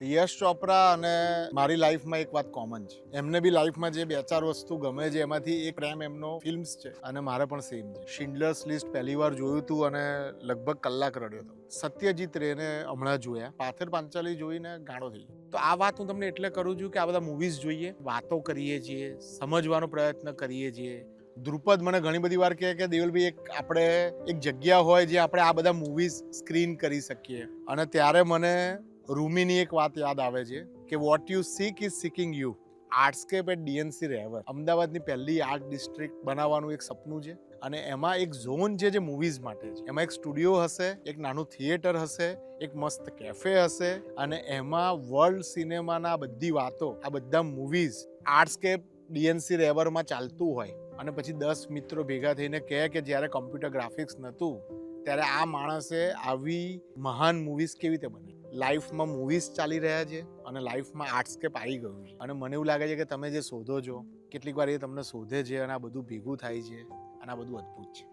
યશ ચોપરા અને મારી લાઈફમાં એક વાત કોમન છે. એમને બી લાઈફમાં જે 2-4 વસ્તુ ગમે છે એમાંથી એક પ્રેમ એમનો ફિલ્મ્સ છે અને મારે પણ સેમ છે. શિન્ડલર્સ લિસ્ટ પહેલી વાર જોયું હતું અને લગભગ કલાક રડ્યો હતો. સત્યજીત રેને હમણાં જોયા, પાથર પાંચાલી જોઈને ગાંડો થઈ ગયો. તો આ વાત હું તમને એટલે કરું છું કે આ બધા મૂવીઝ જોઈએ, વાતો કરીએ છીએ, સમજવાનો પ્રયત્ન કરીએ છીએ. ધ્રુપદ મને ઘણી બધી વાર કહે કે દેવલભાઈ આપણે એક જગ્યા હોય જે આપણે આ બધા મૂવીઝ સ્ક્રીન કરી શકીએ, અને ત્યારે મને રૂમીની એક વાત યાદ આવે છે કે what you seek is seeking you. Artscape at DNC રહેવર, અમદાવાદની પહેલી આર્ટ ડિસ્ટ્રિક્ટ બનાવવાનું એક સપનું છે, અને એમાં એક ઝોન છે જે મૂવીઝ માટે છે. એમાં એક સ્ટુડિયો હશે, એક નાનું થિયેટર હશે, એક મસ્ત કેફે હશે, અને એમાં વર્લ્ડ સિનેમાના બધી વાતો, આ બધા મૂવીઝ આર્ટસ્કેપ ડીએનસી રહેવરમાં ચાલતું હોય, અને પછી 10 મિત્રો ભેગા થઈને કહે કે જ્યારે કમ્પ્યુટર ગ્રાફિક્સ નહોતું ત્યારે આ માણસે આવી મહાન મૂવીઝ કેવી રીતે બની. લાઈફમાં મૂવીઝ ચાલી રહ્યા છે અને લાઈફમાં આર્ટસ્કેપ આવી ગયું છે, અને મને એવું લાગે છે કે તમે જે શોધો છો કેટલીક વાર એ તમને શોધે છે અને આ બધું ભેગું થાય છે, અને આ બધું અદ્ભુત છે.